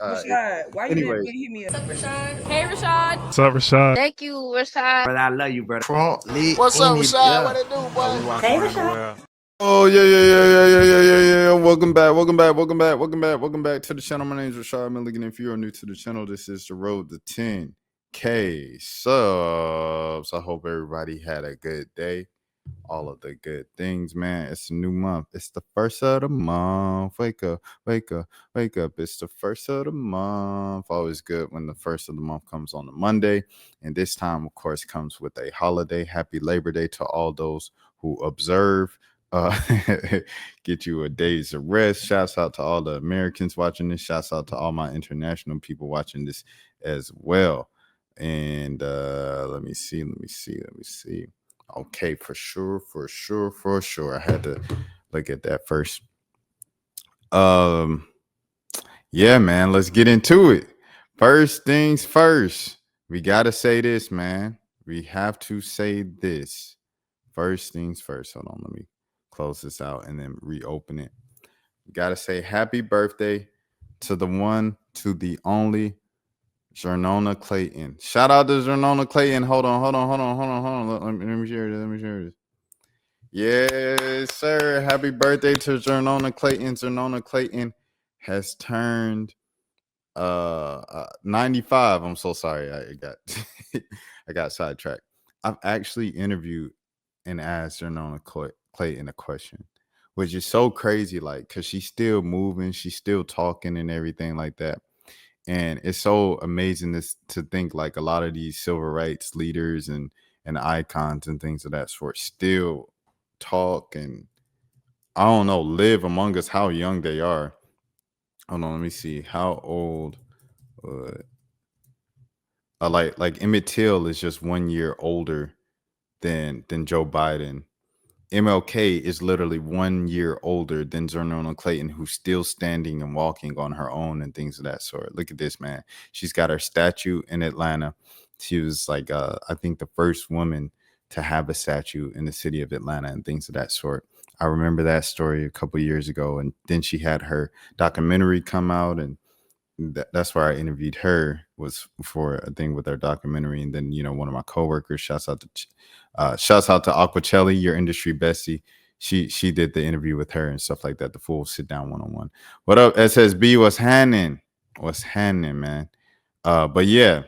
Rashad, why you didn't Anyway, hit me up? Hey, Rashad. What's up, Rashad? Thank you, Rashad. brother, I love you, brother. What's up, Rashad? What it do, boy? We walking around the world. Oh yeah. Welcome back to the channel. My name is Rashad Milligan. If you are new to the channel, this is the road to 10K subs. I hope everybody had a good day. All of the good things, man. It's a new month. It's the first of the month. Wake up. It's the first of the month. Always good when the first of the month comes on a Monday. And this time, of course, comes with a holiday. Happy Labor Day to all those who observe. Get you a day's of rest. Shouts out to all the Americans watching this. Shouts out to all my international people watching this as well. And let me see. Okay, for sure. I had to look at that first. Yeah, man, let's get into it. First things first. We gotta say this, man. We have to say this. First things first. Hold on, let me close this out and then reopen it. We gotta say happy birthday to the one, to the only Xernona Clayton. Shout out to Xernona Clayton. Hold on. Let me share this. Yes, sir. Happy birthday to Xernona Clayton. Xernona Clayton has turned 95. I'm so sorry. I got I got sidetracked. I've actually interviewed and asked Xernona Clayton a question, which is so crazy, like, because she's still moving, she's still talking and everything like that. And it's so amazing to think like a lot of these civil rights leaders and icons and things of that sort still talk and, I don't know, live among us, how young they are. Hold on, let me see. How old? Like Emmett Till is just 1 year older than Joe Biden. MLK is literally 1 year older than Xernona Clayton, who's still standing and walking on her own and things of that sort. Look at this, man. She's got her statue in Atlanta. She was like, I think the first woman to have a statue in the city of Atlanta and things of that sort. I remember that story a couple years ago. And then she had her documentary come out, and that's where I interviewed her, was for a thing with her documentary. And then, one of my coworkers, shouts out to Aquachelli, your industry bestie. She did the interview with her and stuff like that. The full sit down one-on-one. What up, SSB? What's happening, man? But yeah,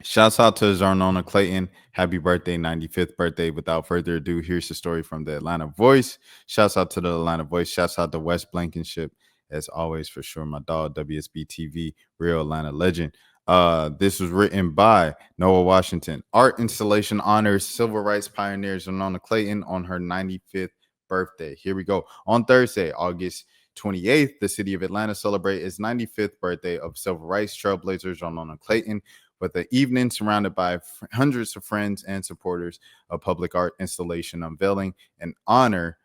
shouts out to Xernona Clayton. Happy birthday, 95th birthday. Without further ado, here's the story from the Atlanta Voice. Shouts out to the Atlanta Voice. Shouts out to Wes Blankenship, as always, for sure. My dog, WSB TV, real Atlanta legend. This was written by Noah Washington. Art installation honors civil rights pioneer Xernona Clayton on her 95th birthday. Here we go. On Thursday, August 28th, the city of Atlanta celebrated its 95th birthday of civil rights trailblazer Xernona Clayton, with the evening surrounded by hundreds of friends and supporters. A public art installation unveiling in honor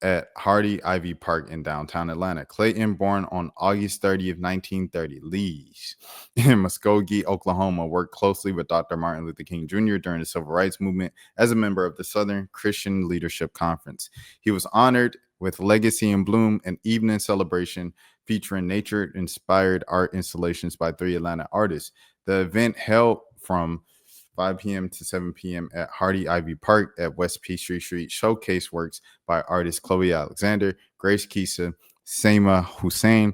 at Hardy Ivy Park in downtown Atlanta. Clayton, born on August 30th, 1930, Lees, in Muskogee, Oklahoma, worked closely with Dr. Martin Luther King Jr. during the Civil Rights Movement as a member of the Southern Christian Leadership Conference. He was honored with Legacy in Bloom, an evening celebration featuring nature-inspired art installations by 3 Atlanta artists. The event held from 5 p.m. to 7 p.m. at Hardy Ivy Park at West Peachtree Street showcase works by artists Chloe Alexander, Grace Kisa, Seima Hussein,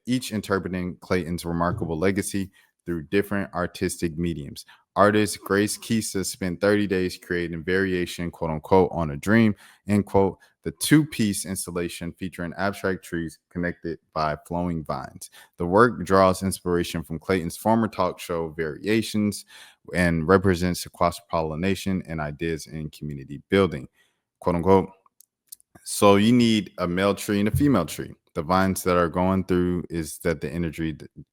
each interpreting Clayton's remarkable legacy through different artistic mediums. Artist Grace Kisa spent 30 days creating variation, quote unquote, on a dream, end quote, the 2-piece installation featuring abstract trees connected by flowing vines. The work draws inspiration from Clayton's former talk show Variations and represents cross-pollination and ideas in community building, quote unquote. So you need a male tree and a female tree. The vines that are going through is that the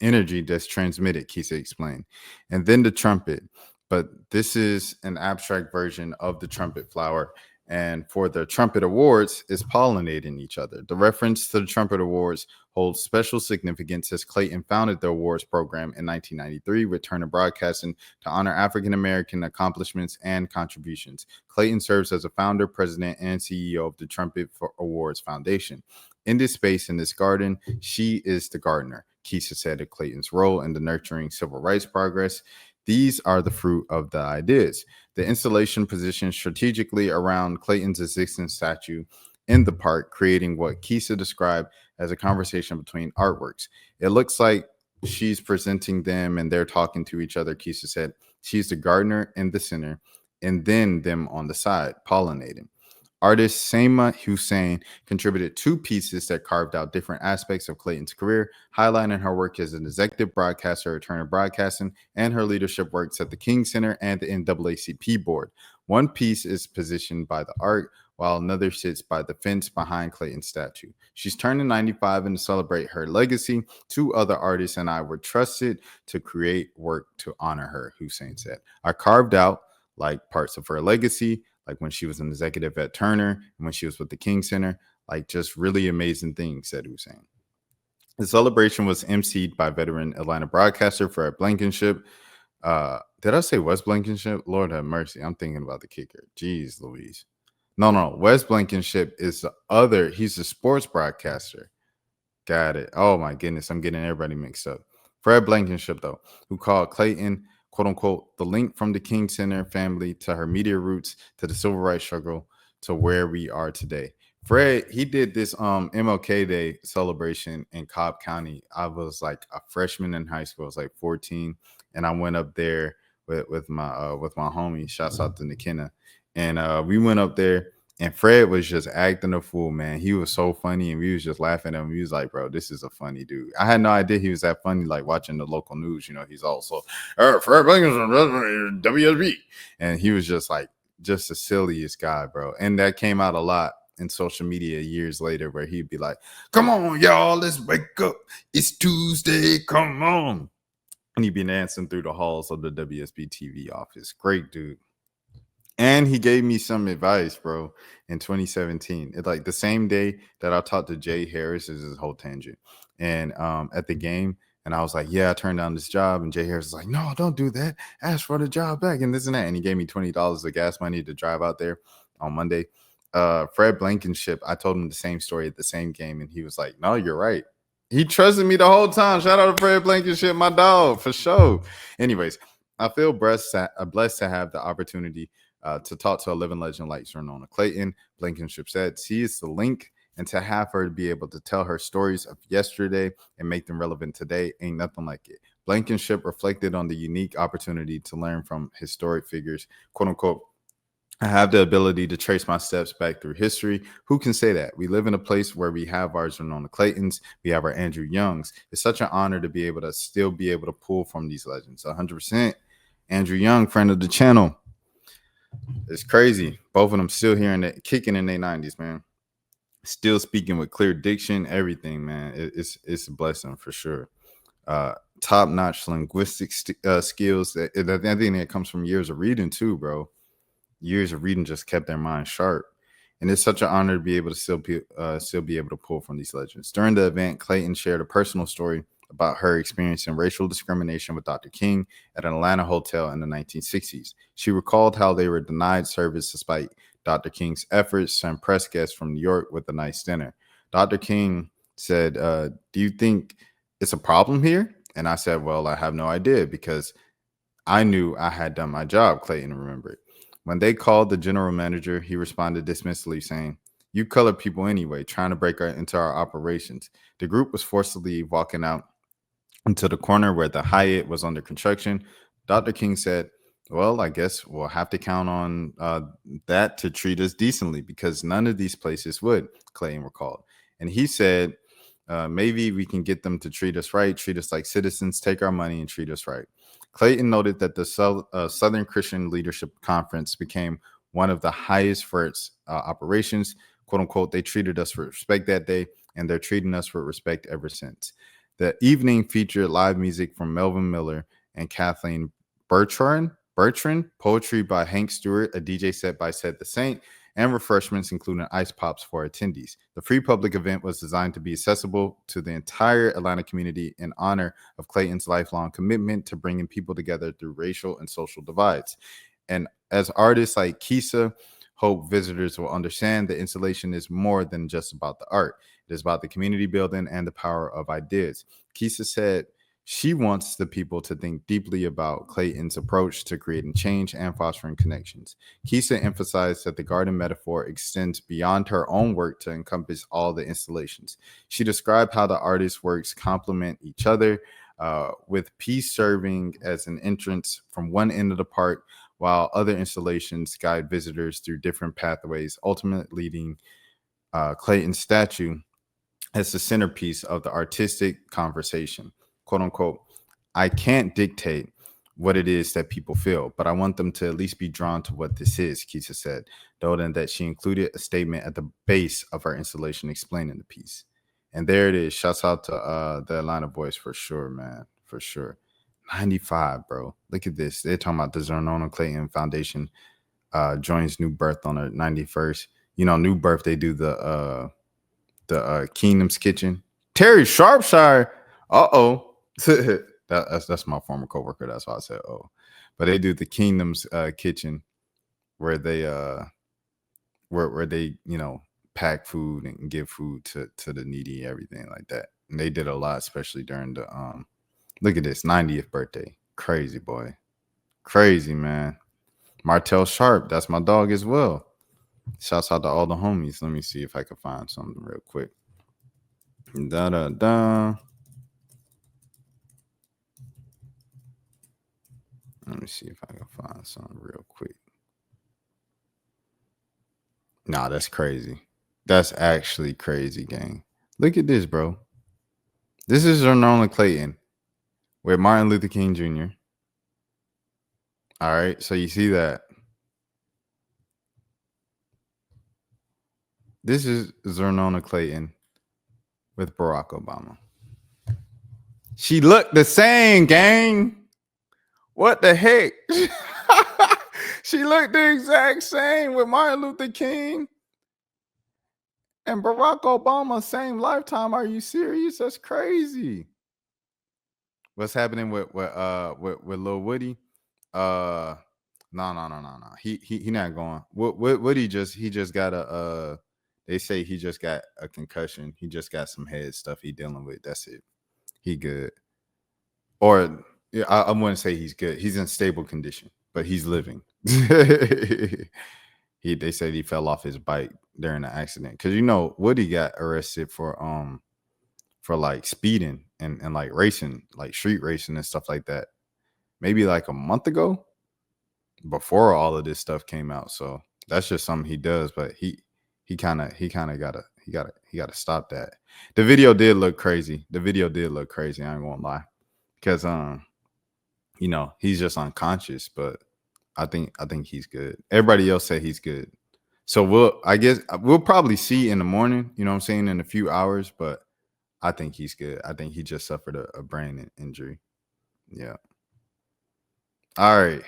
energy that's transmitted, Kisa explained. And then the trumpet. But this is an abstract version of the trumpet flower. And for the Trumpet Awards is pollinating each other. The reference to the Trumpet Awards holds special significance as Clayton founded the awards program in 1993 with Turner Broadcasting to honor African-American accomplishments and contributions. Clayton serves as a founder, president, and CEO of the Trumpet Awards Foundation. In this space, in this garden, she is the gardener. Keisha said of Clayton's role in the nurturing civil rights progress. These are the fruit of the ideas. The installation positioned strategically around Clayton's existing statue in the park, creating what Keisha described as a conversation between artworks. It looks like she's presenting them and they're talking to each other. Keisha said she's the gardener in the center and then them on the side pollinating. Artist Seema Hussein contributed 2 pieces that carved out different aspects of Clayton's career, highlighting her work as an executive broadcaster at Turner Broadcasting and her leadership works at the King Center and the NAACP board. One piece is positioned by the art, while another sits by the fence behind Clayton's statue. She's turning 95, and to celebrate her legacy, 2 other artists and I were trusted to create work to honor her, Hussein said. I carved out like parts of her legacy, like when she was an executive at Turner and when she was with the King Center, like just really amazing things, said Hussein. The celebration was emceed by veteran Atlanta broadcaster Fred Blankenship. Did I say Wes Blankenship? Lord have mercy. I'm thinking about the kicker. Jeez Louise. No. Wes Blankenship is the other. He's a sports broadcaster. Got it. Oh my goodness. I'm getting everybody mixed up. Fred Blankenship, though, who called Clayton, quote unquote, the link from the King Center family to her media roots to the civil rights struggle to where we are today. Fred, he did this MLK Day celebration in Cobb County. I was like a freshman in high school. I was like 14, and I went up there with my homie. Shouts out to McKenna, and we went up there. And Fred was just acting a fool, man. He was so funny, and we was just laughing at him. He was like, bro, this is a funny dude. I had no idea he was that funny, like watching the local news. You know, he's also, Fred Blankenship, WSB. And he was just like, just the silliest guy, bro. And that came out a lot in social media years later where he'd be like, come on, y'all, let's wake up. It's Tuesday, come on. And he'd be dancing through the halls of the WSB TV office. Great dude. And he gave me some advice, bro, in 2017. It's like the same day that I talked to Jay Harris, is his whole tangent. And at the game, and I was like, yeah, I turned down this job. And Jay Harris was like, no, don't do that. Ask for the job back and this and that. And he gave me $20 of gas money to drive out there on Monday. Fred Blankenship, I told him the same story at the same game. And he was like, no, you're right. He trusted me the whole time. Shout out to Fred Blankenship, my dog, for sure. Anyways, I feel blessed to have the opportunity to talk to a living legend like Xernona Clayton. Blankenship said she is the link, and to have her be able to tell her stories of yesterday and make them relevant today ain't nothing like it. Blankenship reflected on the unique opportunity to learn from historic figures, quote unquote. I have the ability to trace my steps back through history. Who can say that? We live in a place where we have our Xernona Claytons, we have our Andrew Youngs. It's such an honor to be able to still be able to pull from these legends. 100%. Andrew Young, friend of the channel. It's crazy. Both of them still here and kicking in their 90s, man. Still speaking with clear diction, everything, man. It's a blessing for sure. Top-notch linguistic skills. I think that comes from years of reading too, bro. Years of reading just kept their mind sharp. And it's such an honor to be able to still be able to pull from these legends. During the event, Clayton shared a personal story about her experiencing racial discrimination with Dr. King at an Atlanta hotel in the 1960s. She recalled how they were denied service despite Dr. King's efforts to impress guests from New York with a nice dinner. Dr. King said, do you think it's a problem here? And I said, well, I have no idea because I knew I had done my job, Clayton remembered. When they called the general manager, he responded dismissively saying, you colored people anyway, trying to break into our operations. The group was forced to leave, walking out into the corner where the Hyatt was under construction. Dr. King said, well, I guess we'll have to count on that to treat us decently because none of these places would, Clayton recalled. And he said, maybe we can get them to treat us right, treat us like citizens, take our money and treat us right. Clayton noted that the Southern Christian Leadership Conference became one of the highest for its operations. Quote unquote, they treated us with respect that day, and they're treating us with respect ever since. The evening featured live music from Melvin Miller and Kathleen Bertrand, poetry by Hank Stewart, a DJ set by Set the Saint, and refreshments including ice pops for attendees. The free public event was designed to be accessible to the entire Atlanta community in honor of Clayton's lifelong commitment to bringing people together through racial and social divides. And as artists like Keisha hope visitors will understand the installation is more than just about the art. It is about the community building and the power of ideas. Keisha said she wants the people to think deeply about Clayton's approach to creating change and fostering connections. Keisha emphasized that the garden metaphor extends beyond her own work to encompass all the installations. She described how the artist's works complement each other, with peace serving as an entrance from one end of the park, while other installations guide visitors through different pathways, ultimately leading Clayton's statue as the centerpiece of the artistic conversation. Quote unquote, I can't dictate what it is that people feel, but I want them to at least be drawn to what this is, Keisha said, noting that she included a statement at the base of her installation explaining the piece. And there it is. Shouts out to the Atlanta Boys for sure, man. For sure. 95, bro. Look at this. They're talking about the Xernona Clayton Foundation joins New Birth on her 91st. You know, New Birth, they do the Kingdom's Kitchen. Terry Sharpshire. Uh-oh. That's my former coworker. That's why I said but they do the Kingdom's Kitchen where they where they, you know, pack food and give food to the needy, everything like that. And they did a lot, especially during the look at this 90th birthday. Crazy, boy. Crazy, man. Martell Sharp, that's my dog as well. Shouts out to all the homies. Let me see if I can find something real quick. Da. Let me see if I can find something real quick. Nah, that's crazy. That's actually crazy, gang. Look at this, bro. This is Xernona Clayton with Martin Luther King Jr. All right, so you see that. This is Xernona Clayton with Barack Obama. She looked the same, gang. What the heck? She looked the exact same with Martin Luther King and Barack Obama, same lifetime. Are you serious? That's crazy. What's happening with Lil Woody? No. He not going. What he just got a they say he just got a concussion. He just got some head stuff he dealing with. That's it. He good. Or yeah, I wouldn't say he's good. He's in stable condition, but he's living. They said he fell off his bike during the accident. Because you know, Woody got arrested for like speeding and like racing, like street racing and stuff like that. Maybe like a month ago, before all of this stuff came out. So that's just something he does, but he gotta stop that. The video did look crazy. I ain't gonna lie. Because you know, he's just unconscious, but I think he's good. Everybody else said he's good. So we'll probably see in the morning, you know what I'm saying, in a few hours, but I think he's good. I think he just suffered a brain injury. Yeah. All right.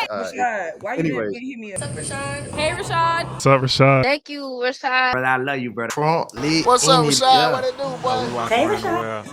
Rashad, why you didn't hit me up? What's up, Rashad? Hey, Rashad. What's up, Rashad? Thank you, Rashad. Brother, I love you, brother. What's up, Rashad? Yeah. What it do, boy? Hey, Rashad.